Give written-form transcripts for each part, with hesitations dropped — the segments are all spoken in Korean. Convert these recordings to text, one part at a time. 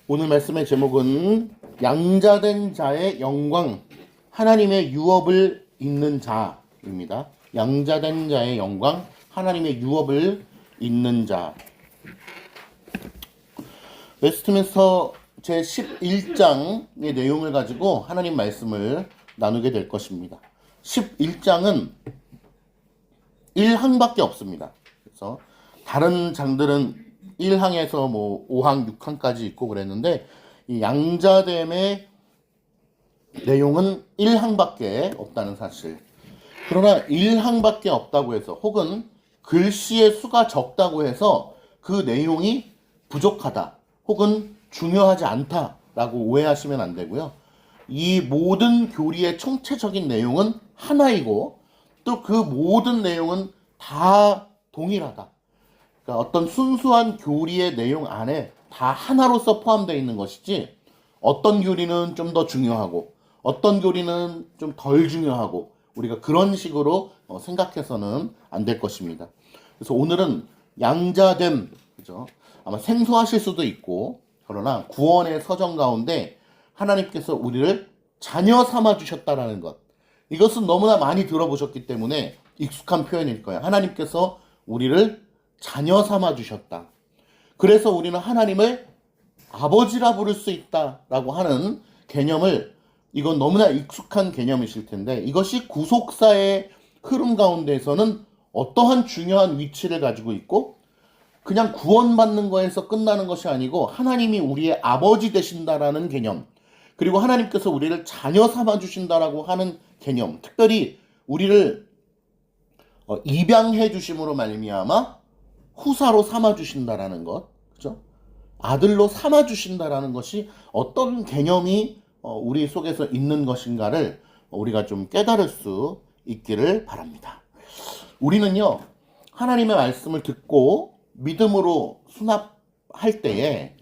오늘 말씀의 제목은 양자된 자의 영광, 하나님의 유업을 잇는 자입니다. 양자된 자의 영광, 하나님의 유업을 잇는 자. 웨스트민스터 제11장의 내용을 가지고 하나님 말씀을 나누게 될 것입니다. 11장은 1항밖에 없습니다. 그래서 다른 장들은 1항에서 5항, 6항까지 있고 그랬는데 이 양자됨의 내용은 1항밖에 없다는 사실. 그러나 1항밖에 없다고 해서 혹은 글씨의 수가 적다고 해서 그 내용이 부족하다 혹은 중요하지 않다라고 오해하시면 안 되고요. 이 모든 교리의 총체적인 내용은 하나이고 또 그 모든 내용은 다 동일하다. 그러니까 어떤 순수한 교리의 내용 안에 다 하나로서 포함되어 있는 것이지 어떤 교리는 좀 더 중요하고 어떤 교리는 좀 덜 중요하고 우리가 그런 식으로 생각해서는 안 될 것입니다. 그래서 오늘은 양자됨, 그죠? 아마 생소하실 수도 있고 그러나 구원의 서정 가운데 하나님께서 우리를 자녀 삼아 주셨다라는 것, 이것은 너무나 많이 들어보셨기 때문에 익숙한 표현일 거예요. 하나님께서 우리를 자녀 삼아 주셨다. 그래서 우리는 하나님을 아버지라 부를 수 있다라고 하는 개념을, 이건 너무나 익숙한 개념이실 텐데 이것이 구속사의 흐름 가운데에서는 어떠한 중요한 위치를 가지고 있고 그냥 구원받는 거에서 끝나는 것이 아니고 하나님이 우리의 아버지 되신다라는 개념, 그리고 하나님께서 우리를 자녀 삼아 주신다라고 하는 개념, 특별히 우리를 입양해 주심으로 말미암아 후사로 삼아 주신다라는 것, 그죠? 아들로 삼아 주신다라는 것이 어떤 개념이 우리 속에서 있는 것인가를 우리가 좀 깨달을 수 있기를 바랍니다. 우리는요, 하나님의 말씀을 듣고 믿음으로 수납할 때에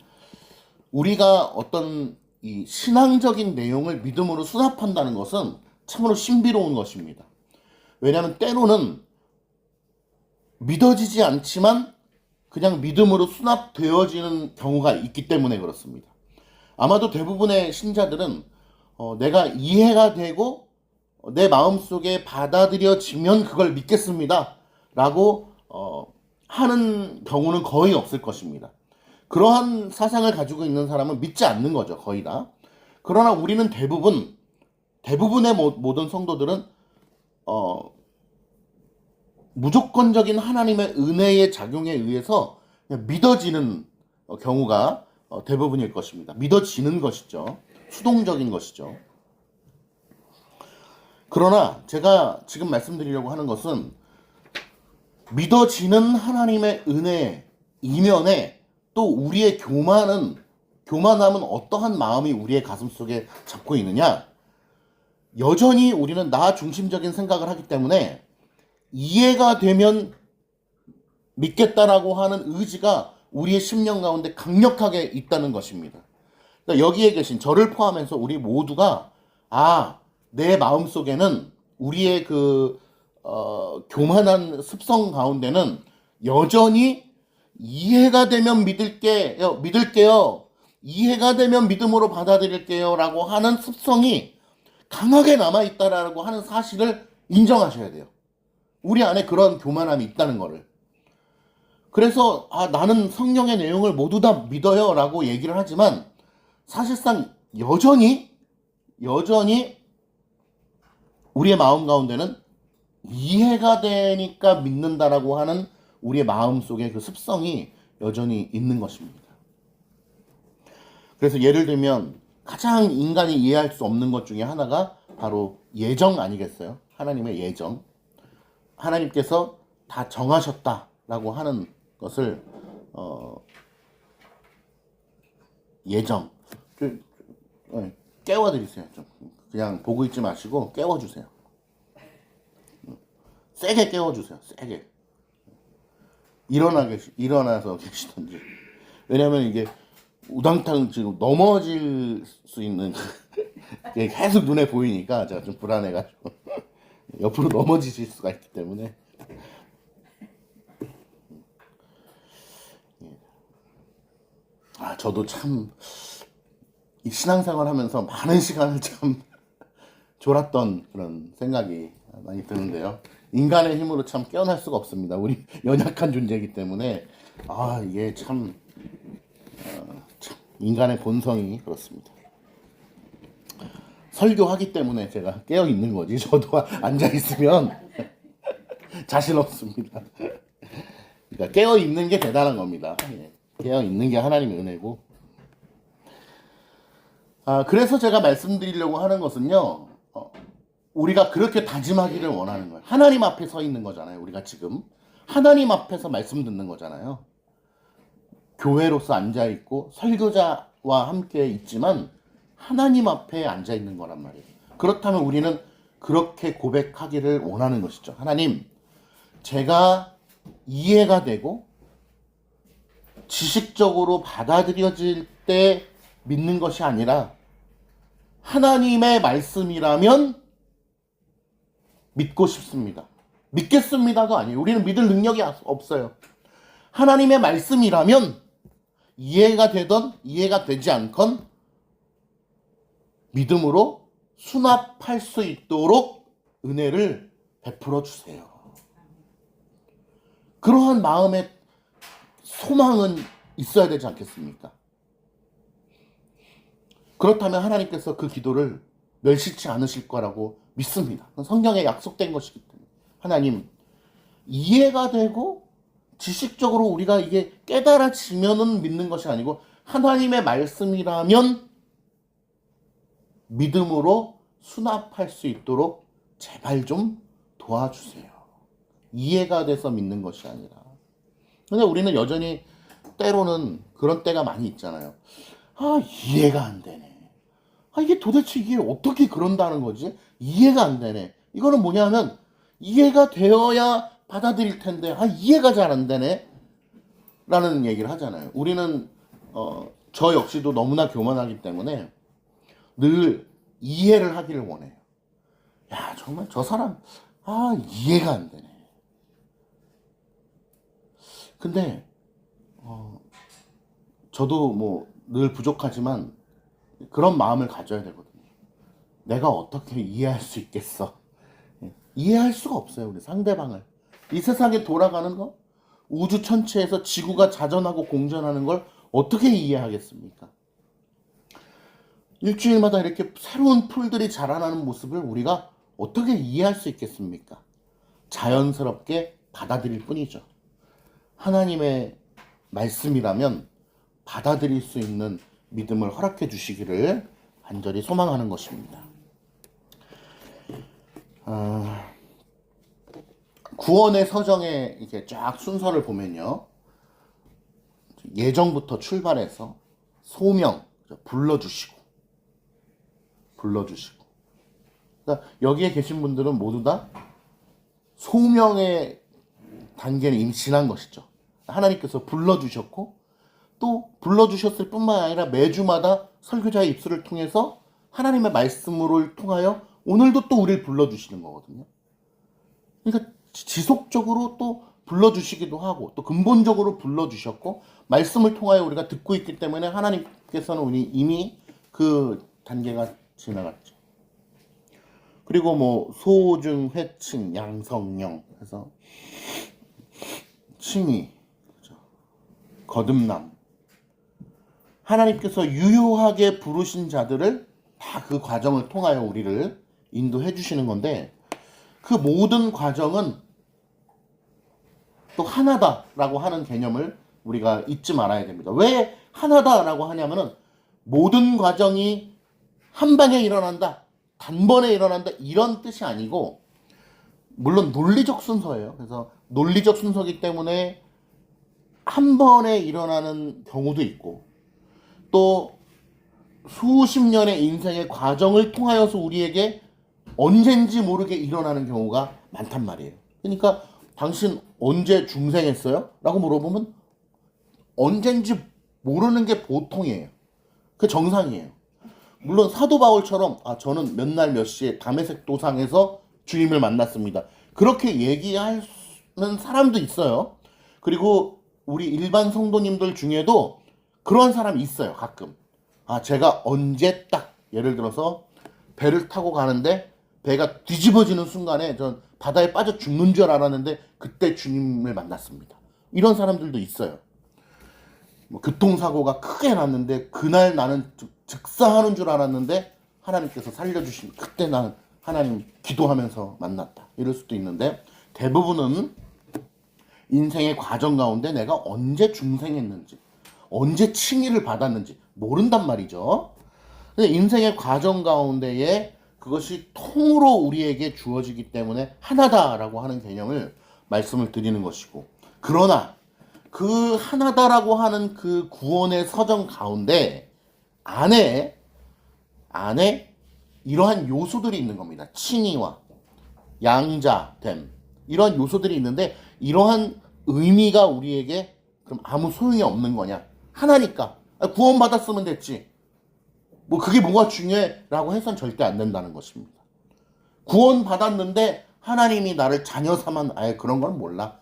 우리가 어떤 이 신앙적인 내용을 믿음으로 수납한다는 것은 참으로 신비로운 것입니다. 왜냐하면 때로는 믿어지지 않지만 그냥 믿음으로 수납되어지는 경우가 있기 때문에 그렇습니다. 아마도 대부분의 신자들은 내가 이해가 되고 내 마음속에 받아들여지면 그걸 믿겠습니다 라고 하는 경우는 거의 없을 것입니다. 그러한 사상을 가지고 있는 사람은 믿지 않는 거죠, 거의 다. 그러나 우리는 대부분의 모든 성도들은 무조건적인 하나님의 은혜의 작용에 의해서 그냥 믿어지는 경우가 대부분일 것입니다. 믿어지는 것이죠. 수동적인 것이죠. 그러나 제가 지금 말씀드리려고 하는 것은 믿어지는 하나님의 은혜 이면에 또 우리의 교만함은 어떠한 마음이 우리의 가슴 속에 잡고 있느냐? 여전히 우리는 나 중심적인 생각을 하기 때문에 이해가 되면 믿겠다라고 하는 의지가 우리의 심령 가운데 강력하게 있다는 것입니다. 그러니까 여기에 계신 저를 포함해서 우리 모두가 내 마음속에는 우리의 교만한 습성 가운데는 여전히 이해가 되면 믿을게요. 이해가 되면 믿음으로 받아들일게요 라고 하는 습성이 강하게 남아있다라고 하는 사실을 인정하셔야 돼요. 우리 안에 그런 교만함이 있다는 거를. 그래서 나는 성령의 내용을 모두 다 믿어요 라고 얘기를 하지만 사실상 여전히 우리의 마음 가운데는 이해가 되니까 믿는다라고 하는 우리의 마음 속에 그 습성이 여전히 있는 것입니다. 그래서 예를 들면 가장 인간이 이해할 수 없는 것 중에 하나가 바로 예정 아니겠어요? 하나님의 예정. 하나님께서 다 정하셨다라고 하는 것을 예정. 깨워드리세요. 좀 그냥 보고 있지 마시고 깨워주세요. 세게 깨워주세요. 세게. 일어나서 계시던지. 왜냐면 이게 우당탕 지금 넘어질 수 있는 계속 눈에 보이니까 제가 좀 불안해가지고 옆으로 넘어지실 수가 있기 때문에. 저도 참 이 신앙생활 하면서 많은 시간을 참 졸았던 그런 생각이 많이 드는데요. 인간의 힘으로 참 깨어날 수가 없습니다. 우리 연약한 존재이기 때문에 이게 참 인간의 본성이 그렇습니다. 설교하기 때문에 제가 깨어 있는 거지. 저도 앉아 있으면 자신 없습니다. 그러니까 깨어 있는 게 대단한 겁니다. 깨어 있는 게 하나님의 은혜고. 그래서 제가 말씀드리려고 하는 것은요. 우리가 그렇게 다짐하기를 원하는 거예요. 하나님 앞에 서 있는 거잖아요. 우리가 지금 하나님 앞에서 말씀 듣는 거잖아요. 교회로서 앉아 있고 설교자와 함께 있지만 하나님 앞에 앉아 있는 거란 말이에요. 그렇다면 우리는 그렇게 고백하기를 원하는 것이죠. 하나님, 제가 이해가 되고 지식적으로 받아들여질 때 믿는 것이 아니라 하나님의 말씀이라면 믿고 싶습니다. 믿겠습니다도 아니에요. 우리는 믿을 능력이 없어요. 하나님의 말씀이라면 이해가 되던 이해가 되지 않건 믿음으로 수납할 수 있도록 은혜를 베풀어 주세요. 그러한 마음의 소망은 있어야 되지 않겠습니까? 그렇다면 하나님께서 그 기도를 멸시치 않으실 거라고 믿습니다. 성경에 약속된 것이기 때문에. 하나님, 이해가 되고 지식적으로 우리가 이게 깨달아지면은 믿는 것이 아니고 하나님의 말씀이라면 믿음으로 수납할 수 있도록 제발 좀 도와주세요. 이해가 돼서 믿는 것이 아니라. 근데 우리는 여전히 때로는 그런 때가 많이 있잖아요. 이해가 안 되네. 이게 도대체 이게 어떻게 그런다는 거지? 이해가 안 되네. 이거는 뭐냐면 이해가 되어야 받아들일 텐데 이해가 잘 안 되네 라는 얘기를 하잖아요. 우리는 저 역시도 너무나 교만하기 때문에 늘 이해를 하기를 원해요. 야, 정말 저 사람 이해가 안 되네. 근데 저도 뭐 늘 부족하지만 그런 마음을 가져야 되거든요. 내가 어떻게 이해할 수 있겠어? 이해할 수가 없어요. 우리 상대방을. 이 세상에 돌아가는 거, 우주 천체에서 지구가 자전하고 공전하는 걸 어떻게 이해하겠습니까? 일주일마다 이렇게 새로운 풀들이 자라나는 모습을 우리가 어떻게 이해할 수 있겠습니까? 자연스럽게 받아들일 뿐이죠. 하나님의 말씀이라면 받아들일 수 있는 믿음을 허락해 주시기를 간절히 소망하는 것입니다. 구원의 서정에 이렇게 쫙 순서를 보면요. 예정부터 출발해서 소명, 불러주시고. 그러니까 여기에 계신 분들은 모두 다 소명의 단계를 이미 지난 것이죠. 하나님께서 불러주셨고 또 불러주셨을 뿐만 아니라 매주마다 설교자의 입술을 통해서 하나님의 말씀을 통하여 오늘도 또 우리를 불러주시는 거거든요. 그러니까 지속적으로 또 불러주시기도 하고 또 근본적으로 불러주셨고 말씀을 통하여 우리가 듣고 있기 때문에 하나님께서는 이미 그 단계가 지나갔죠. 그리고 뭐 소중, 회칭, 양성령 해서 칭의, 거듭남 하나님께서 유효하게 부르신 자들을 다 그 과정을 통하여 우리를 인도해 주시는 건데 그 모든 과정은 또 하나다라고 하는 개념을 우리가 잊지 말아야 됩니다. 왜 하나다라고 하냐면은 모든 과정이 한 방에 일어난다, 단번에 일어난다 이런 뜻이 아니고 물론 논리적 순서예요. 그래서 논리적 순서이기 때문에 한 번에 일어나는 경우도 있고 또 수십 년의 인생의 과정을 통하여서 우리에게 언젠지 모르게 일어나는 경우가 많단 말이에요. 그러니까 당신 언제 중생했어요? 라고 물어보면 언젠지 모르는 게 보통이에요. 그 정상이에요. 물론 사도 바울처럼 저는 몇 날 몇 시에 다메섹 도상에서 주님을 만났습니다. 그렇게 얘기하는 사람도 있어요. 그리고 우리 일반 성도님들 중에도 그런 사람이 있어요. 가끔. 제가 언제 딱 예를 들어서 배를 타고 가는데 배가 뒤집어지는 순간에 전 바다에 빠져 죽는 줄 알았는데 그때 주님을 만났습니다. 이런 사람들도 있어요. 뭐 교통사고가 크게 났는데 그날 나는 즉사하는 줄 알았는데 하나님께서 살려주신 그때 나는 하나님 기도하면서 만났다. 이럴 수도 있는데 대부분은 인생의 과정 가운데 내가 언제 중생했는지 언제 칭의를 받았는지 모른단 말이죠. 근데 인생의 과정 가운데에 그것이 통으로 우리에게 주어지기 때문에 하나다라고 하는 개념을 말씀을 드리는 것이고, 그러나 그 하나다라고 하는 그 구원의 서정 가운데 안에 이러한 요소들이 있는 겁니다. 칭의와 양자됨, 이러한 요소들이 있는데 이러한 의미가 우리에게 그럼 아무 소용이 없는 거냐? 하나니까 구원 받았으면 됐지. 뭐 그게 뭐가 중요해라고 해선 절대 안 된다는 것입니다. 구원 받았는데 하나님이 나를 자녀 삼아, 아예 그런 건 몰라.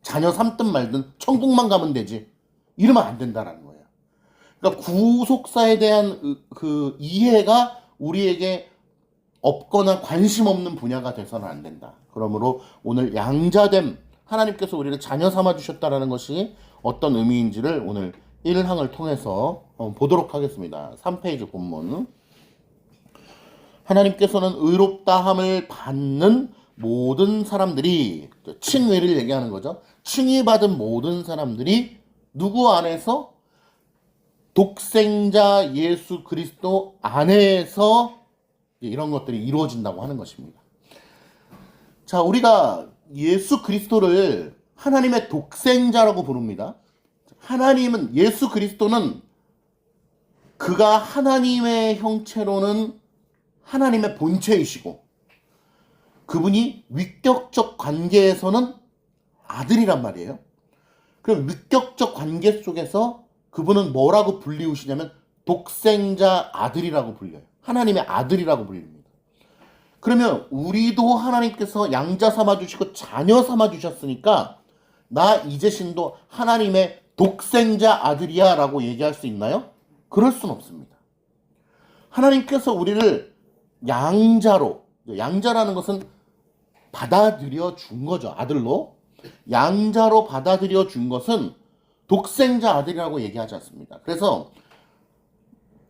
자녀 삼든 말든 천국만 가면 되지. 이러면 안 된다는 거예요. 그러니까 구속사에 대한 그 이해가 우리에게 없거나 관심 없는 분야가 돼서는 안 된다. 그러므로 오늘 양자됨, 하나님께서 우리를 자녀 삼아 주셨다라는 것이 어떤 의미인지를 오늘 1항을 통해서 보도록 하겠습니다. 3페이지 본문. 하나님께서는 의롭다함을 받는 모든 사람들이, 칭의를 얘기하는 거죠. 칭의받은 모든 사람들이 누구 안에서? 독생자 예수 그리스도 안에서 이런 것들이 이루어진다고 하는 것입니다. 자, 우리가 예수 그리스도를 하나님의 독생자라고 부릅니다. 하나님은, 예수 그리스도는 그가 하나님의 형체로는 하나님의 본체이시고 그분이 위격적 관계에서는 아들이란 말이에요. 그럼 위격적 관계 속에서 그분은 뭐라고 불리우시냐면 독생자 아들이라고 불려요. 하나님의 아들이라고 불립니다. 그러면 우리도 하나님께서 양자 삼아주시고 자녀 삼아주셨으니까 나 이재신도 하나님의 독생자 아들이야 라고 얘기할 수 있나요? 그럴 수는 없습니다. 하나님께서 우리를 양자로, 양자라는 것은 받아들여 준 거죠. 아들로. 양자로 받아들여 준 것은 독생자 아들이라고 얘기하지 않습니다. 그래서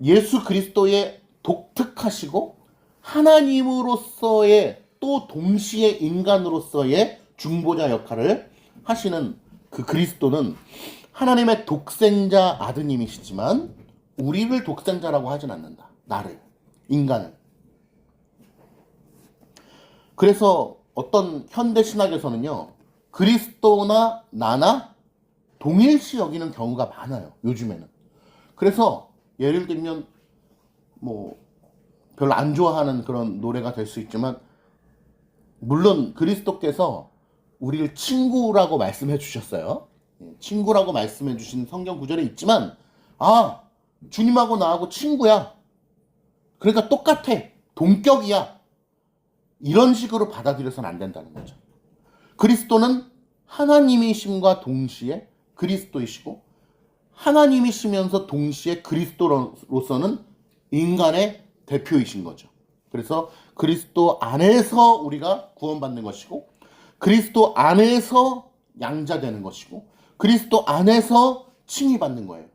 예수 그리스도의 독특하시고 하나님으로서의 또 동시에 인간으로서의 중보자 역할을 하시는 그 그리스도는 하나님의 독생자 아드님이시지만 우리를 독생자라고 하진 않는다. 나를, 인간을. 그래서 어떤 현대 신학에서는요, 그리스도나 나나 동일시 여기는 경우가 많아요. 요즘에는. 그래서 예를 들면 뭐 별로 안 좋아하는 그런 노래가 될 수 있지만, 물론 그리스도께서 우리를 친구라고 말씀해 주셨어요. 친구라고 말씀해 주신 성경 구절이 있지만, 주님하고 나하고 친구야. 그러니까 똑같아. 동격이야. 이런 식으로 받아들여서는 안 된다는 거죠. 그리스도는 하나님이심과 동시에 그리스도이시고 하나님이시면서 동시에 그리스도로서는 인간의 대표이신 거죠. 그래서 그리스도 안에서 우리가 구원받는 것이고 그리스도 안에서 양자되는 것이고 그리스도 안에서 칭의받는 거예요.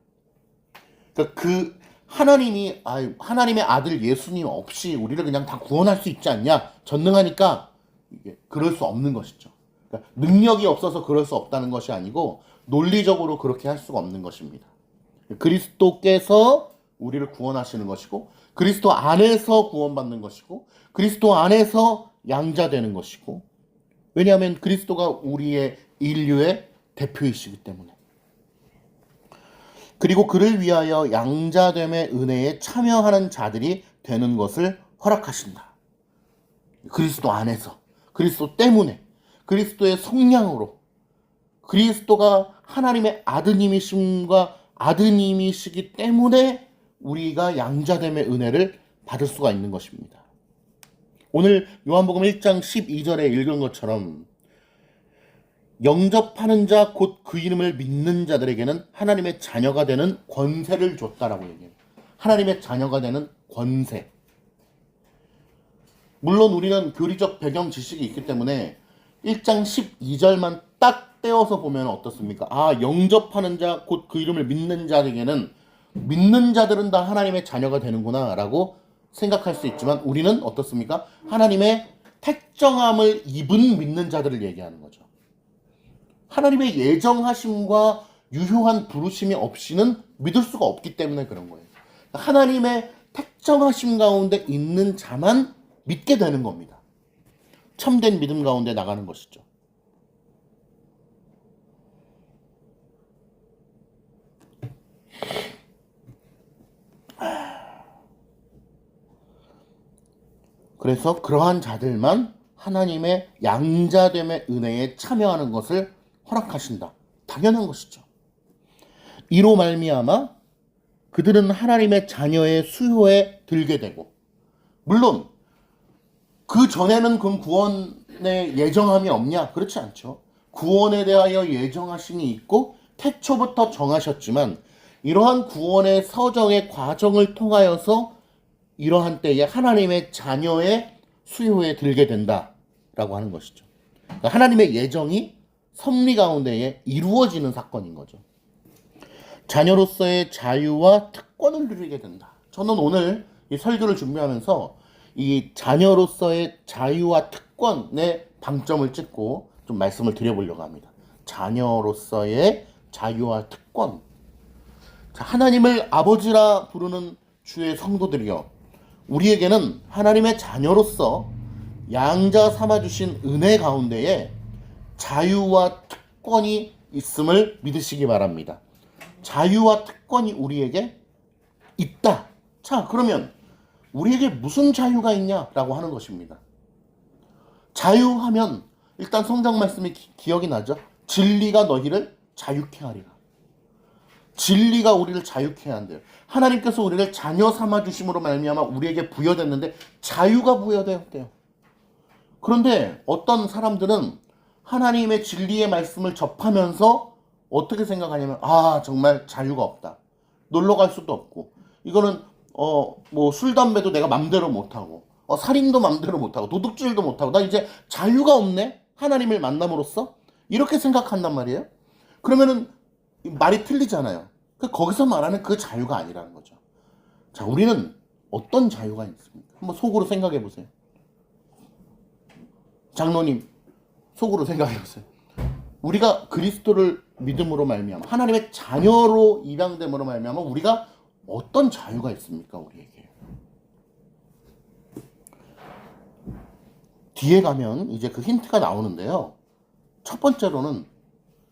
그러니까 그 하나님의 아들 예수님 없이 우리를 그냥 다 구원할 수 있지 않냐? 전능하니까 이게 그럴 수 없는 것이죠. 그러니까 능력이 없어서 그럴 수 없다는 것이 아니고 논리적으로 그렇게 할 수가 없는 것입니다. 그리스도께서 우리를 구원하시는 것이고 그리스도 안에서 구원받는 것이고 그리스도 안에서 양자되는 것이고, 왜냐하면 그리스도가 우리의 인류의 대표이시기 때문에. 그리고 그를 위하여 양자됨의 은혜에 참여하는 자들이 되는 것을 허락하신다. 그리스도 안에서, 그리스도 때문에, 그리스도의 속량으로, 그리스도가 하나님의 아드님이심과 아드님이시기 때문에 우리가 양자됨의 은혜를 받을 수가 있는 것입니다. 오늘 요한복음 1장 12절에 읽은 것처럼 영접하는 자 곧 그 이름을 믿는 자들에게는 하나님의 자녀가 되는 권세를 줬다라고 얘기해요. 하나님의 자녀가 되는 권세. 물론 우리는 교리적 배경 지식이 있기 때문에 1장 12절만 딱 떼어서 보면 어떻습니까? 아, 영접하는 자, 곧 그 이름을 믿는 자에게는 믿는 자들은 다 하나님의 자녀가 되는구나 라고 생각할 수 있지만 우리는 어떻습니까? 하나님의 택정함을 입은 믿는 자들을 얘기하는 거죠. 하나님의 예정하심과 유효한 부르심이 없이는 믿을 수가 없기 때문에 그런 거예요. 하나님의 택정하심 가운데 있는 자만 믿게 되는 겁니다. 참된 믿음 가운데 나가는 것이죠. 그래서 그러한 자들만 하나님의 양자됨의 은혜에 참여하는 것을 허락하신다. 당연한 것이죠. 이로 말미암아 그들은 하나님의 자녀의 수요에 들게 되고, 물론 그 전에는 그 구원의 예정함이 없냐? 그렇지 않죠. 구원에 대하여 예정하심이 있고 태초부터 정하셨지만 이러한 구원의 서정의 과정을 통하여서 이러한 때에 하나님의 자녀의 수요에 들게 된다라고 하는 것이죠. 그러니까 하나님의 예정이 섭리 가운데에 이루어지는 사건인 거죠. 자녀로서의 자유와 특권을 누리게 된다. 저는 오늘 이 설교를 준비하면서 이 자녀로서의 자유와 특권에 방점을 찍고 좀 말씀을 드려보려고 합니다. 자녀로서의 자유와 특권. 자, 하나님을 아버지라 부르는 주의 성도들이여, 우리에게는 하나님의 자녀로서 양자 삼아주신 은혜 가운데에 자유와 특권이 있음을 믿으시기 바랍니다. 자유와 특권이 우리에게 있다. 자, 그러면 우리에게 무슨 자유가 있냐라고 하는 것입니다. 자유하면 일단 성경 말씀이 기억이 나죠. 진리가 너희를 자유케 하리라. 진리가 우리를 자유케 한대요. 하나님께서 우리를 자녀 삼아주심으로 말미암아 우리에게 부여됐는데 자유가 부여되었대요. 그런데 어떤 사람들은 하나님의 진리의 말씀을 접하면서 어떻게 생각하냐면, 아, 정말 자유가 없다. 놀러 갈 수도 없고, 이거는 뭐 술 담배도 내가 맘대로 못하고, 살인도 맘대로 못하고, 도둑질도 못하고, 나 이제 자유가 없네? 하나님을 만남으로써? 이렇게 생각한단 말이에요. 그러면은 말이 틀리잖아요. 거기서 말하는 그 자유가 아니라는 거죠. 자, 우리는 어떤 자유가 있습니까? 한번 속으로 생각해 보세요. 장로님, 속으로 생각해 보세요. 우리가 그리스도를 믿음으로 말미암아 하나님의 자녀로 입양됨으로 말미암아 우리가 어떤 자유가 있습니까? 우리에게. 뒤에 가면 이제 그 힌트가 나오는데요. 첫 번째로는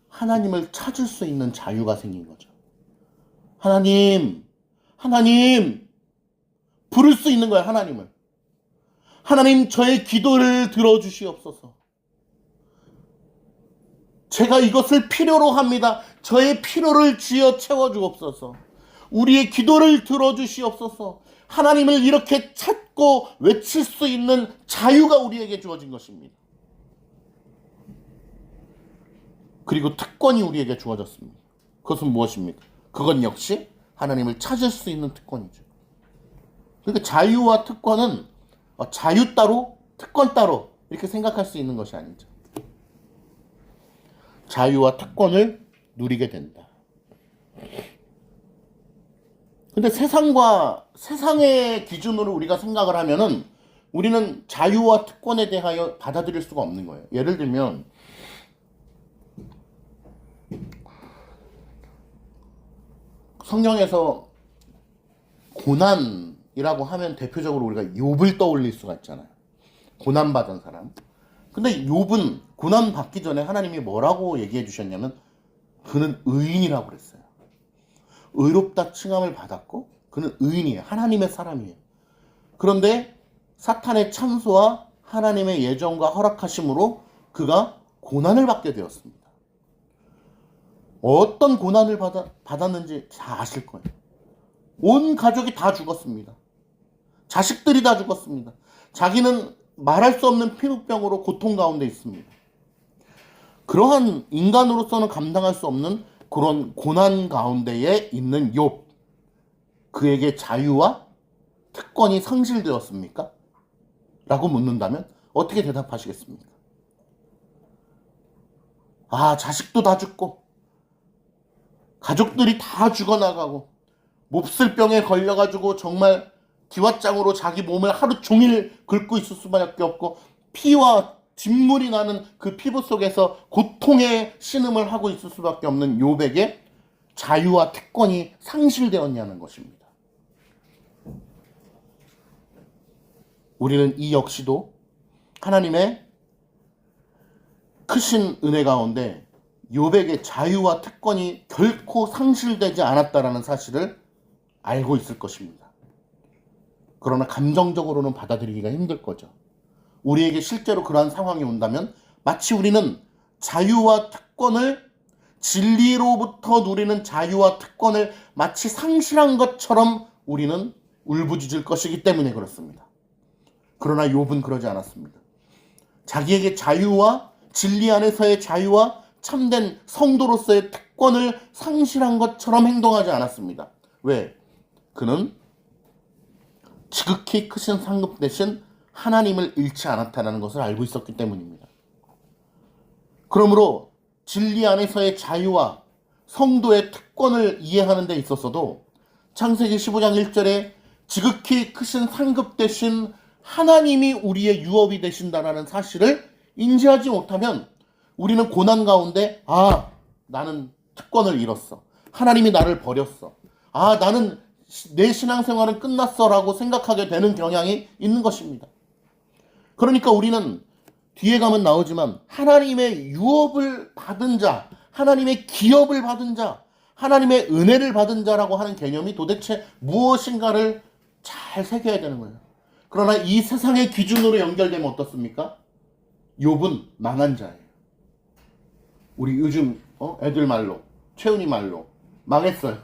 하나님을 찾을 수 있는 자유가 생긴 거죠. 하나님 부를 수 있는 거예요. 하나님을. 하나님, 저의 기도를 들어주시옵소서. 제가 이것을 필요로 합니다. 저의 필요를 쥐어 채워주옵소서. 우리의 기도를 들어주시옵소서. 하나님을 이렇게 찾고 외칠 수 있는 자유가 우리에게 주어진 것입니다. 그리고 특권이 우리에게 주어졌습니다. 그것은 무엇입니까? 그건 역시 하나님을 찾을 수 있는 특권이죠. 그러니까 자유와 특권은 자유 따로, 특권 따로 이렇게 생각할 수 있는 것이 아니죠. 자유와 특권을 누리게 된다. 근데 세상의 기준으로 우리가 생각을 하면은 우리는 자유와 특권에 대하여 받아들일 수가 없는 거예요. 예를 들면 성경에서 고난이라고 하면 대표적으로 우리가 욥을 떠올릴 수가 있잖아요. 고난받은 사람. 근데 욥은 고난받기 전에 하나님이 뭐라고 얘기해 주셨냐면 그는 의인이라고 그랬어요. 의롭다 칭함을 받았고 그는 의인이에요. 하나님의 사람이에요. 그런데 사탄의 참소와 하나님의 예정과 허락하심으로 그가 고난을 받게 되었습니다. 어떤 고난을 받았는지 다 아실 거예요. 온 가족이 다 죽었습니다. 자식들이 다 죽었습니다. 자기는 말할 수 없는 피부병으로 고통 가운데 있습니다. 그러한 인간으로서는 감당할 수 없는 그런 고난 가운데에 있는 욥. 그에게 자유와 특권이 상실되었습니까? 라고 묻는다면 어떻게 대답하시겠습니까? 아, 자식도 다 죽고 가족들이 다 죽어나가고 몹쓸 병에 걸려가지고 정말 기왓장으로 자기 몸을 하루 종일 긁고 있을 수밖에 없고 피와 진물이 나는 그 피부 속에서 고통의 신음을 하고 있을 수밖에 없는 욥에게 자유와 특권이 상실되었냐는 것입니다. 우리는 이 역시도 하나님의 크신 은혜 가운데 욥에게 자유와 특권이 결코 상실되지 않았다라는 사실을 알고 있을 것입니다. 그러나 감정적으로는 받아들이기가 힘들 거죠. 우리에게 실제로 그러한 상황이 온다면 마치 우리는 자유와 특권을 진리로부터 누리는 자유와 특권을 마치 상실한 것처럼 우리는 울부짖을 것이기 때문에 그렇습니다. 그러나 욥은 그러지 않았습니다. 자기에게 자유와 진리 안에서의 자유와 참된 성도로서의 특권을 상실한 것처럼 행동하지 않았습니다. 왜? 그는 지극히 크신 상급 대신 하나님을 잃지 않았다는 것을 알고 있었기 때문입니다. 그러므로 진리 안에서의 자유와 성도의 특권을 이해하는 데 있어서도 창세기 15장 1절에 지극히 크신 상급 대신 하나님이 우리의 유업이 되신다라는 사실을 인지하지 못하면 우리는 고난 가운데 나는 특권을 잃었어. 하나님이 나를 버렸어. 나는 내 신앙생활은 끝났어 라고 생각하게 되는 경향이 있는 것입니다. 그러니까 우리는 뒤에 가면 나오지만 하나님의 유업을 받은 자, 하나님의 기업을 받은 자, 하나님의 은혜를 받은 자라고 하는 개념이 도대체 무엇인가를 잘 새겨야 되는 거예요. 그러나 이 세상의 기준으로 연결되면 어떻습니까? 욥은 망한 자예요. 우리 요즘 애들 말로, 채훈이 말로 망했어요.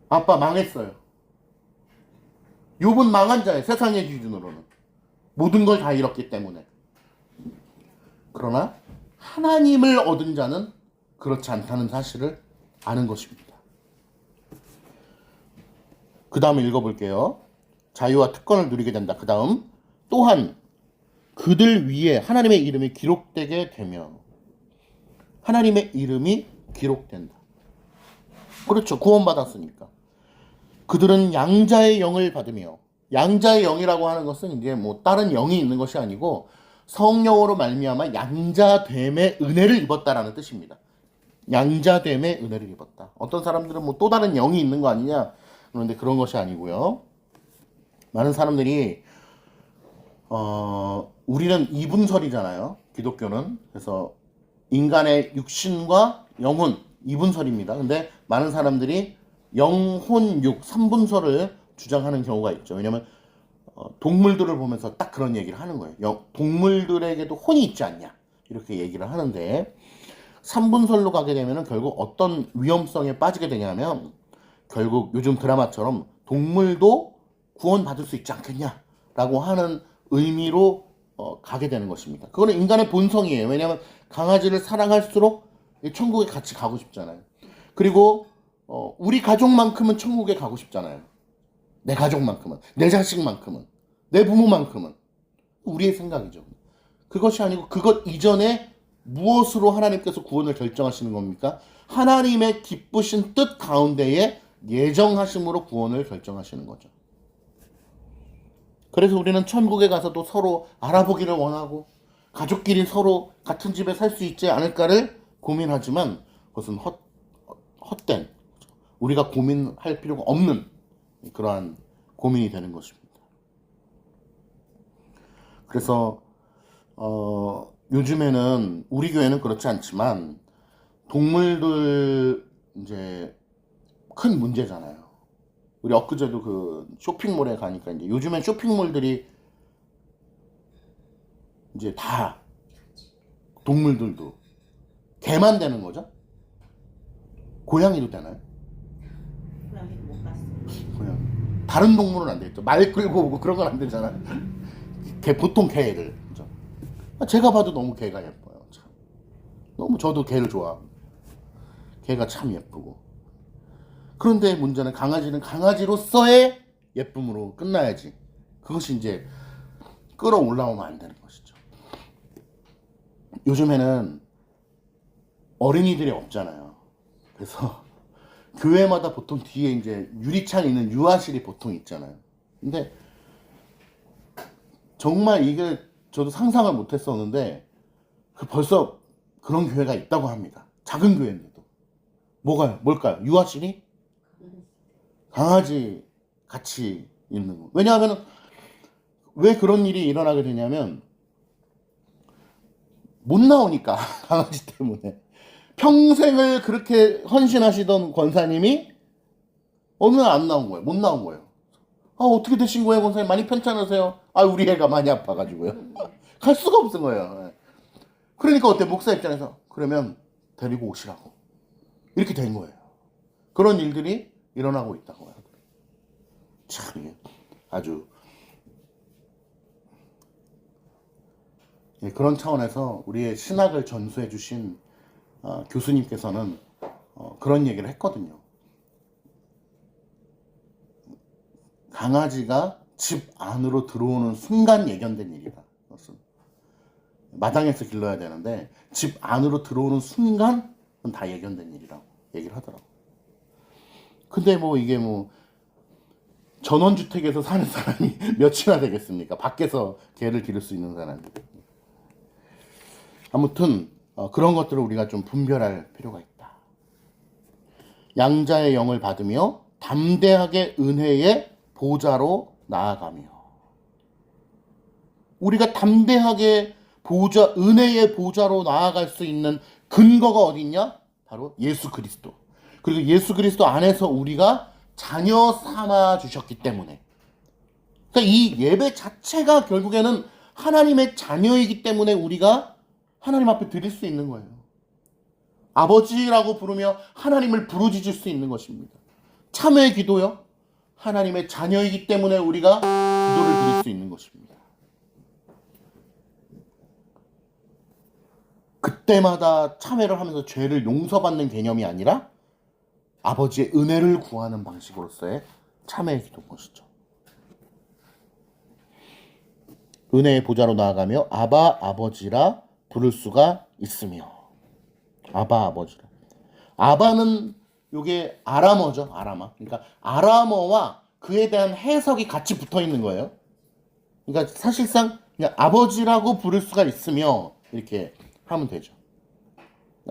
아빠 망했어요. 욥은 망한 자예요. 세상의 기준으로는. 모든 걸 다 잃었기 때문에. 그러나 하나님을 얻은 자는 그렇지 않다는 사실을 아는 것입니다. 그 다음에 읽어볼게요. 자유와 특권을 누리게 된다. 그 다음 또한 그들 위에 하나님의 이름이 기록되게 되며 하나님의 이름이 기록된다. 그렇죠. 구원받았으니까. 그들은 양자의 영을 받으며 양자의 영이라고 하는 것은 이제 뭐 다른 영이 있는 것이 아니고 성령으로 말미암아 양자됨의 은혜를 입었다라는 뜻입니다. 양자됨의 은혜를 입었다. 어떤 사람들은 뭐 또 다른 영이 있는 거 아니냐? 그런데 그런 것이 아니고요. 많은 사람들이 우리는 이분설이잖아요. 기독교는. 그래서 인간의 육신과 영혼 이분설입니다. 근데 많은 사람들이 영혼 육 3분설을 주장하는 경우가 있죠. 왜냐하면 동물들을 보면서 딱 그런 얘기를 하는 거예요. 동물들에게도 혼이 있지 않냐 이렇게 얘기를 하는데 3분설로 가게 되면 결국 어떤 위험성에 빠지게 되냐면 결국 요즘 드라마처럼 동물도 구원받을 수 있지 않겠냐라고 하는 의미로 가게 되는 것입니다. 그거는 인간의 본성이에요. 왜냐하면 강아지를 사랑할수록 천국에 같이 가고 싶잖아요. 그리고 우리 가족만큼은 천국에 가고 싶잖아요. 내 가족만큼은, 내 자식만큼은, 내 부모만큼은. 우리의 생각이죠. 그것이 아니고 그것 이전에 무엇으로 하나님께서 구원을 결정하시는 겁니까? 하나님의 기쁘신 뜻 가운데에 예정하심으로 구원을 결정하시는 거죠. 그래서 우리는 천국에 가서도 서로 알아보기를 원하고 가족끼리 서로 같은 집에 살 수 있지 않을까를 고민하지만 그것은 헛된, 우리가 고민할 필요가 없는 그러한 고민이 되는 것입니다. 그래서 요즘에는 우리 교회는 그렇지 않지만 동물들 이제 큰 문제잖아요. 우리 엊그제도 그 쇼핑몰에 가니까 이제 요즘엔 쇼핑몰들이 이제 다 동물들도 개만 되는 거죠? 고양이도 되나요? 고양이도 못 봤어. 고양이. 다른 동물은 안 되겠죠. 말 끌고 오고 그런 건 안 되잖아요. 보통 개를. 그죠? 제가 봐도 너무 개가 예뻐요. 참. 너무 저도 개를 좋아합니다. 개가 참 예쁘고. 그런데 문제는 강아지는 강아지로서의 예쁨으로 끝나야지. 그것이 이제 끌어올라오면 안 되는 것이죠. 요즘에는 어린이들이 없잖아요. 그래서 교회마다 보통 뒤에 이제 유리창에 있는 유아실이 보통 있잖아요. 근데 정말 이게 저도 상상을 못 했었는데 벌써 그런 교회가 있다고 합니다. 작은 교회인데도. 뭘까요? 유아실이? 강아지 같이 있는 거. 왜냐하면 왜 그런 일이 일어나게 되냐면 못 나오니까 강아지 때문에. 평생을 그렇게 헌신하시던 권사님이 어느 날 안 나온 거예요. 못 나온 거예요. 아, 어떻게 되신 거예요, 권사님? 많이 편찮으세요? 아, 우리 애가 많이 아파가지고요. 갈 수가 없은 거예요. 그러니까 어때? 목사 입장에서 그러면 데리고 오시라고. 이렇게 된 거예요. 그런 일들이 일어나고 있다고 하더라고요. 참, 이게 아주 그런 차원에서 우리의 신학을 전수해 주신 교수님께서는 그런 얘기를 했거든요. 강아지가 집 안으로 들어오는 순간 예견된 일이다. 그것은 마당에서 길러야 되는데 집 안으로 들어오는 순간 다 예견된 일이라고 얘기를 하더라고. 근데 뭐 이게 뭐 전원주택에서 사는 사람이 몇이나 되겠습니까? 밖에서 개를 기를 수 있는 사람이. 아무튼 그런 것들을 우리가 좀 분별할 필요가 있다. 양자의 영을 받으며 담대하게 은혜의 보좌로 나아가며. 우리가 담대하게 은혜의 보좌로 나아갈 수 있는 근거가 어디 있냐? 바로 예수 그리스도. 그리고 예수 그리스도 안에서 우리가 자녀 삼아 주셨기 때문에. 그러니까 이 예배 자체가 결국에는 하나님의 자녀이기 때문에 우리가 하나님 앞에 드릴 수 있는 거예요. 아버지라고 부르며 하나님을 부르짖을 수 있는 것입니다. 참회의 기도요. 하나님의 자녀이기 때문에 우리가 기도를 드릴 수 있는 것입니다. 그때마다 참회를 하면서 죄를 용서받는 개념이 아니라 아버지의 은혜를 구하는 방식으로서의 참회의 기도인 것이죠. 은혜의 보좌로 나아가며 아바 아버지라 부를 수가 있으며. 아바 아버지라. 아바는 요게 아람어죠. 아람어. 그러니까 아람어와 그에 대한 해석이 같이 붙어 있는 거예요. 그러니까 사실상 그냥 아버지라고 부를 수가 있으며 이렇게 하면 되죠.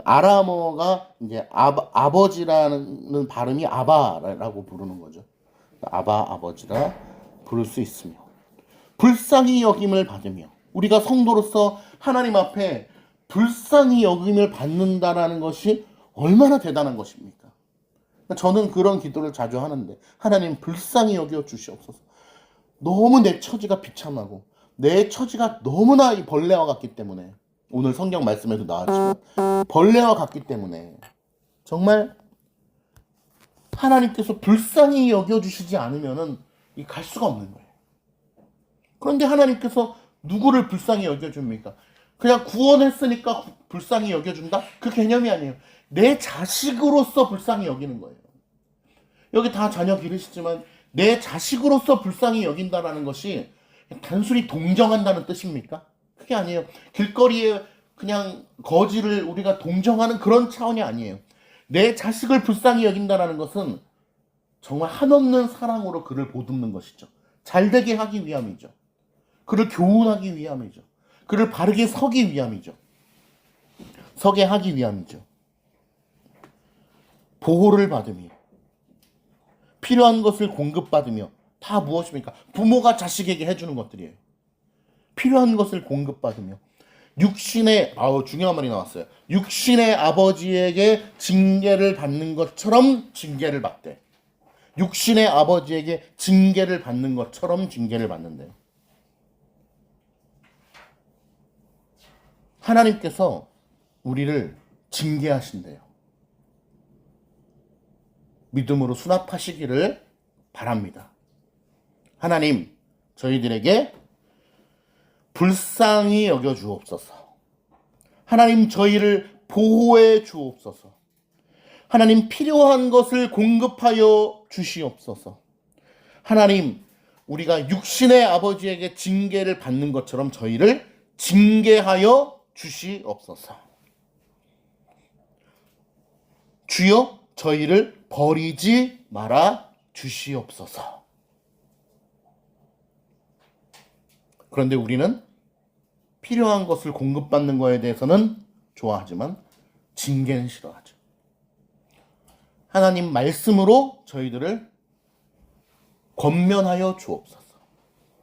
아람어가 이제 아버지라는 발음이 아바라고 부르는 거죠. 아바 아버지라 부를 수 있으며 불쌍히 여김을 받으며. 우리가 성도로서 하나님 앞에 불쌍히 여김을 받는다라는 것이 얼마나 대단한 것입니까? 저는 그런 기도를 자주 하는데, 하나님 불쌍히 여겨 주시옵소서. 너무 내 처지가 비참하고 내 처지가 너무나 이 벌레와 같기 때문에, 오늘 성경 말씀에도 나왔지만 벌레와 같기 때문에 정말 하나님께서 불쌍히 여겨주시지 않으면은 갈 수가 없는 거예요. 그런데 하나님께서 누구를 불쌍히 여겨줍니까? 그냥 구원했으니까 불쌍히 여겨준다? 그 개념이 아니에요. 내 자식으로서 불쌍히 여기는 거예요. 여기 다 자녀 기르시지만 내 자식으로서 불쌍히 여긴다라는 것이 단순히 동정한다는 뜻입니까? 그게 아니에요. 길거리에 그냥 거지를 우리가 동정하는 그런 차원이 아니에요. 내 자식을 불쌍히 여긴다라는 것은 정말 한없는 사랑으로 그를 보듬는 것이죠. 잘되게 하기 위함이죠. 그를 교훈하기 위함이죠. 그를 바르게 서기 위함이죠. 서게 하기 위함이죠. 보호를 받으며 필요한 것을 공급받으며. 다 무엇입니까? 부모가 자식에게 해주는 것들이에요. 필요한 것을 공급받으며 중요한 말이 나왔어요. 육신의 아버지에게 징계를 받는 것처럼 징계를 받대. 육신의 아버지에게 징계를 받는 것처럼 징계를 받는데요. 하나님께서 우리를 징계하신대요. 믿음으로 수납하시기를 바랍니다. 하나님, 저희들에게 불쌍히 여겨 주옵소서. 하나님, 저희를 보호해 주옵소서. 하나님 필요한 것을 공급하여 주시옵소서. 하나님, 우리가 육신의 아버지에게 징계를 받는 것처럼 저희를 징계하여 주시옵소서. 주여, 저희를 버리지 말아 주시옵소서. 그런데 우리는 필요한 것을 공급받는 것에 대해서는 좋아하지만 징계는 싫어하죠. 하나님 말씀으로 저희들을 권면하여 주옵소서.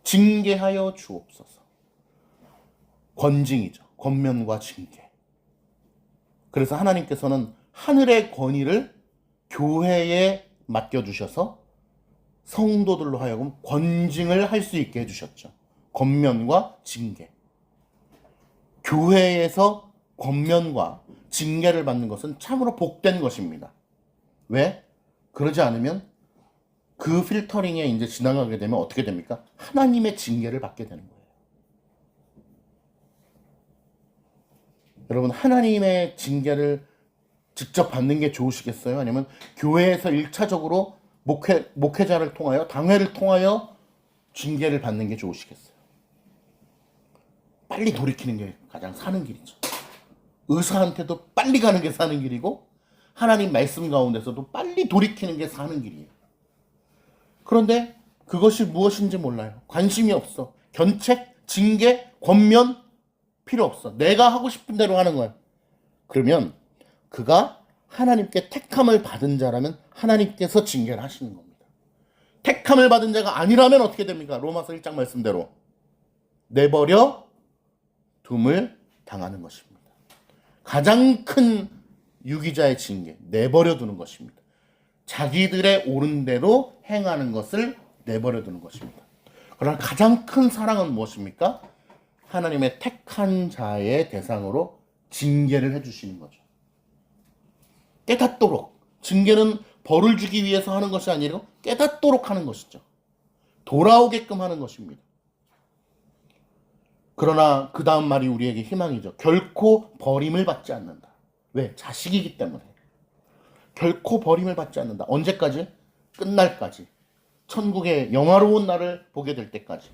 징계하여 주옵소서. 권징이죠. 권면과 징계. 그래서 하나님께서는 하늘의 권위를 교회에 맡겨주셔서 성도들로 하여금 권징을 할 수 있게 해주셨죠. 권면과 징계. 교회에서 권면과 징계를 받는 것은 참으로 복된 것입니다. 왜? 그러지 않으면 그 필터링에 이제 지나가게 되면 어떻게 됩니까? 하나님의 징계를 받게 되는 거예요. 여러분, 하나님의 징계를 직접 받는 게 좋으시겠어요? 아니면 교회에서 1차적으로 목회자를 통하여, 당회를 통하여 징계를 받는 게 좋으시겠어요? 빨리 돌이키는 게 가장 사는 길이죠. 의사한테도 빨리 가는 게 사는 길이고, 하나님 말씀 가운데서도 빨리 돌이키는 게 사는 길이에요. 그런데 그것이 무엇인지 몰라요. 관심이 없어. 견책, 징계, 권면 필요 없어. 내가 하고 싶은 대로 하는 거야. 그러면 그가 하나님께 택함을 받은 자라면 하나님께서 징계를 하시는 겁니다. 택함을 받은 자가 아니라면 어떻게 됩니까? 로마서 1장 말씀대로 내버려 둠을 당하는 것입니다. 가장 큰 유기자의 징계, 내버려 두는 것입니다. 자기들의 옳은 대로 행하는 것을 내버려 두는 것입니다. 그러나 가장 큰 사랑은 무엇입니까? 하나님의 택한 자의 대상으로 징계를 해주시는 거죠. 깨닫도록. 징계는 벌을 주기 위해서 하는 것이 아니라 깨닫도록 하는 것이죠. 돌아오게끔 하는 것입니다. 그러나 그 다음 말이 우리에게 희망이죠. 결코 버림을 받지 않는다. 왜? 자식이기 때문에. 결코 버림을 받지 않는다. 언제까지? 끝날까지. 천국의 영화로운 날을 보게 될 때까지.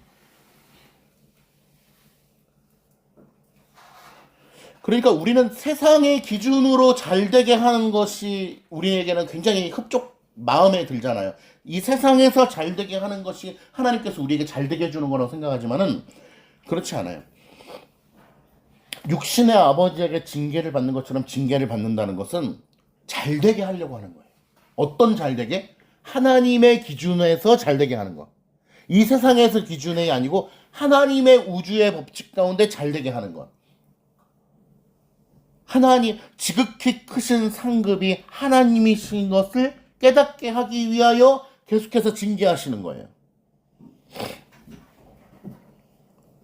그러니까 우리는 세상의 기준으로 잘되게 하는 것이 우리에게는 굉장히 흡족 마음에 들잖아요. 이 세상에서 잘되게 하는 것이 하나님께서 우리에게 잘되게 해주는 거라고 생각하지만은 그렇지 않아요. 육신의 아버지에게 징계를 받는 것처럼 징계를 받는다는 것은 잘되게 하려고 하는 거예요. 어떤 잘되게? 하나님의 기준에서 잘되게 하는 거. 이 세상에서 기준이 아니고 하나님의 우주의 법칙 가운데 잘되게 하는 것. 하나님, 지극히 크신 상급이 하나님이신 것을 깨닫게 하기 위하여 계속해서 징계하시는 거예요.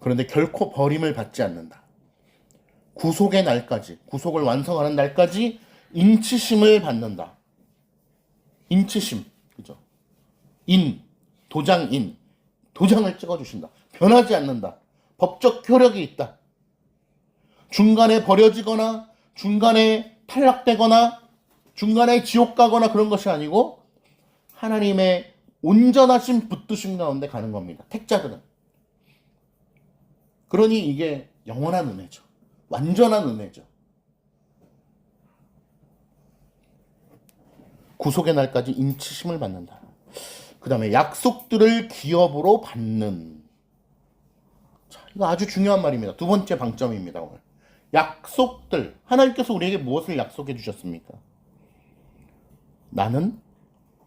그런데 결코 버림을 받지 않는다. 구속의 날까지, 구속을 완성하는 날까지 인치심을 받는다. 인치심, 그죠? 도장인, 도장을 찍어주신다. 변하지 않는다. 법적 효력이 있다. 중간에 버려지거나 중간에 탈락되거나 중간에 지옥 가거나 그런 것이 아니고 하나님의 온전하신 붙드심 가운데 가는 겁니다. 택자들은. 그러니 이게 영원한 은혜죠. 완전한 은혜죠. 구속의 날까지 인치심을 받는다. 그 다음에 약속들을 기업으로 받는. 자, 이거 아주 중요한 말입니다. 두 번째 방점입니다. 오늘. 약속들. 하나님께서 우리에게 무엇을 약속해 주셨습니까? 나는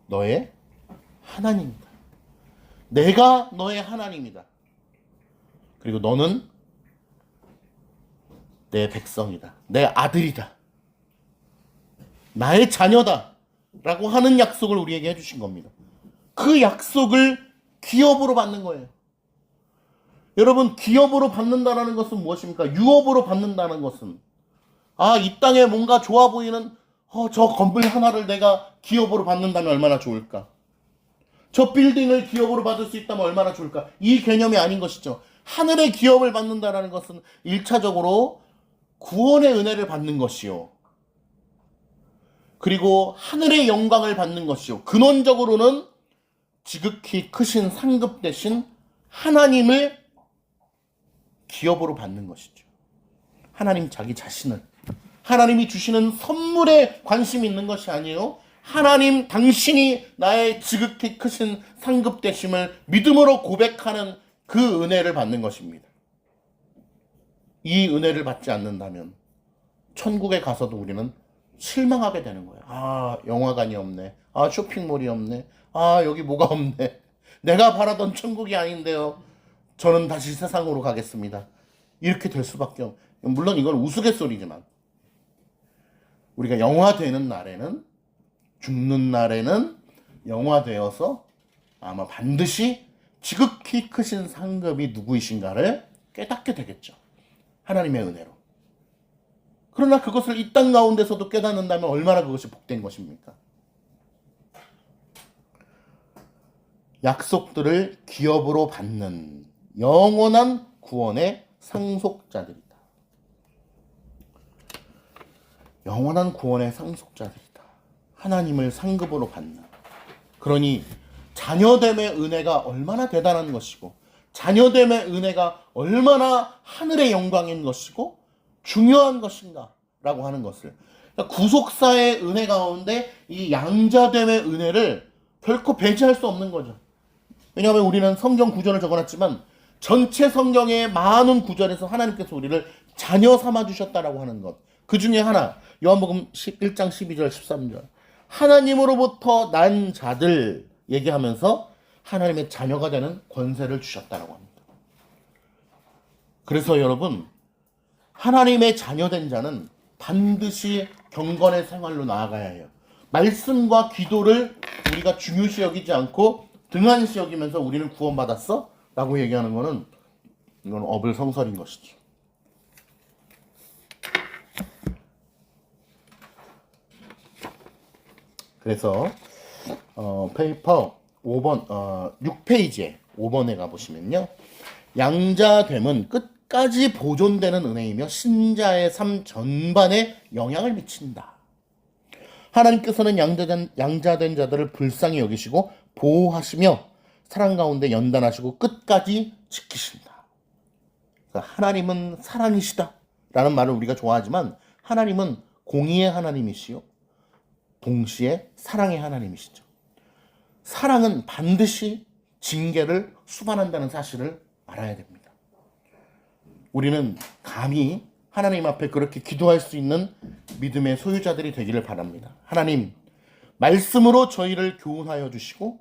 너의 하나님이다. 내가 너의 하나님이다. 그리고 너는 내 백성이다. 내 아들이다. 나의 자녀다. 라고 하는 약속을 우리에게 해주신 겁니다. 그 약속을 기업으로 받는 거예요. 여러분, 기업으로 받는다는 것은 무엇입니까? 유업으로 받는다는 것은 이 땅에 뭔가 좋아 보이는 저 건물 하나를 내가 기업으로 받는다면 얼마나 좋을까? 저 빌딩을 기업으로 받을 수 있다면 얼마나 좋을까? 이 개념이 아닌 것이죠. 하늘의 기업을 받는다는 것은 1차적으로 구원의 은혜를 받는 것이요. 그리고 하늘의 영광을 받는 것이요. 근원적으로는 지극히 크신 상급 대신 하나님을 기업으로 받는 것이죠. 하나님 자기 자신을, 하나님이 주시는 선물에 관심이 있는 것이 아니에요. 하나님 당신이 나의 지극히 크신 상급 되심을 믿음으로 고백하는 그 은혜를 받는 것입니다. 이 은혜를 받지 않는다면 천국에 가서도 우리는 실망하게 되는 거예요. 아, 영화관이 없네. 아, 쇼핑몰이 없네. 아, 여기 뭐가 없네. 내가 바라던 천국이 아닌데요. 저는 다시 세상으로 가겠습니다. 이렇게 될 수밖에 없어요. 물론 이건 우스갯소리지만 우리가 영화되는 날에는, 죽는 날에는 영화되어서 아마 반드시 지극히 크신 상급이 누구이신가를 깨닫게 되겠죠. 하나님의 은혜로. 그러나 그것을 이 땅 가운데서도 깨닫는다면 얼마나 그것이 복된 것입니까? 약속들을 기업으로 받는 영원한 구원의 상속자들이다. 영원한 구원의 상속자들이다. 하나님을 상급으로 받는. 그러니 자녀됨의 은혜가 얼마나 대단한 것이고, 자녀됨의 은혜가 얼마나 하늘의 영광인 것이고 중요한 것인가 라고 하는 것을, 그러니까 구속사의 은혜 가운데 이 양자됨의 은혜를 결코 배제할 수 없는 거죠. 왜냐하면 우리는 성경 구절을 적어놨지만 전체 성경의 많은 구절에서 하나님께서 우리를 자녀 삼아 주셨다라고 하는 것, 그 중에 하나, 요한복음 1장 12절 13절, 하나님으로부터 난 자들 얘기하면서 하나님의 자녀가 되는 권세를 주셨다라고 합니다. 그래서 여러분, 하나님의 자녀된 자는 반드시 경건의 생활로 나아가야 해요. 말씀과 기도를 우리가 중요시 여기지 않고 등한시 여기면서 우리는 구원받았어? 라고 얘기하는 거는 이건 어불성설인 것이죠. 그래서 페이퍼 5번 6페이지에 5번에 가보시면요, 양자됨은 끝까지 보존되는 은혜이며 신자의 삶 전반에 영향을 미친다. 하나님께서는 양자된 자들을 불쌍히 여기시고 보호하시며 사랑 가운데 연단하시고 끝까지 지키신다. 그러니까 하나님은 사랑이시다 라는 말을 우리가 좋아하지만 하나님은 공의의 하나님이시요 동시에 사랑의 하나님이시죠. 사랑은 반드시 징계를 수반한다는 사실을 알아야 됩니다. 우리는 감히 하나님 앞에 그렇게 기도할 수 있는 믿음의 소유자들이 되기를 바랍니다. 하나님, 말씀으로 저희를 교훈하여 주시고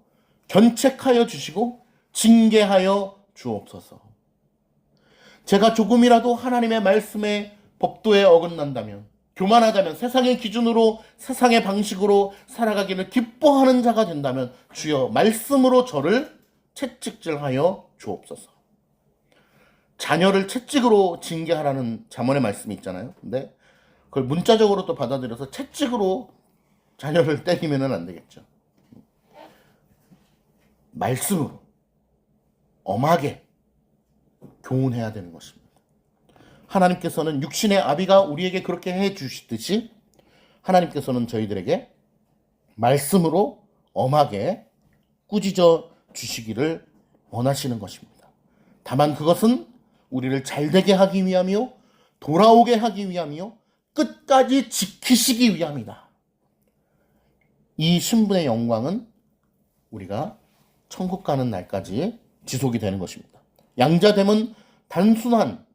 견책하여 주시고 징계하여 주옵소서. 제가 조금이라도 하나님의 말씀에 법도에 어긋난다면, 교만하다면, 세상의 기준으로 세상의 방식으로 살아가기를 기뻐하는 자가 된다면 주여 말씀으로 저를 채찍질하여 주옵소서. 자녀를 채찍으로 징계하라는 잠언의 말씀이 있잖아요. 근데 그걸 문자적으로 또 받아들여서 채찍으로 자녀를 때리면 안 되겠죠. 말씀으로 엄하게 교훈해야 되는 것입니다. 하나님께서는 육신의 아비가 우리에게 그렇게 해 주시듯이 하나님께서는 저희들에게 말씀으로 엄하게 꾸짖어 주시기를 원하시는 것입니다. 다만 그것은 우리를 잘되게 하기 위함이요 돌아오게 하기 위함이요 끝까지 지키시기 위함이다. 이 신분의 영광은 우리가 천국 가는 날까지 지속이 되는 것입니다. 양자됨은 단순한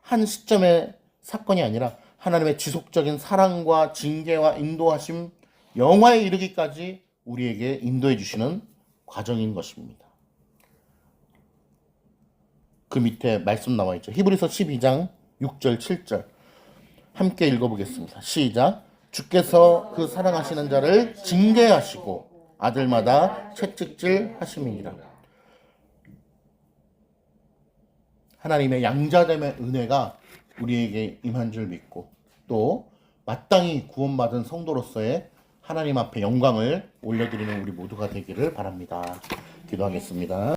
한 시점의 사건이 아니라 하나님의 지속적인 사랑과 징계와 인도하심, 영화에 이르기까지 우리에게 인도해 주시는 과정인 것입니다. 그 밑에 말씀 나와 있죠. 히브리서 12장 6절 7절 함께 읽어보겠습니다. 시작. 주께서 그 사랑하시는 자를 징계하시고 아들마다 채찍질 하심이니라. 하나님의 양자됨의 은혜가 우리에게 임한 줄 믿고 또 마땅히 구원받은 성도로서의 하나님 앞에 영광을 올려드리는 우리 모두가 되기를 바랍니다. 기도하겠습니다.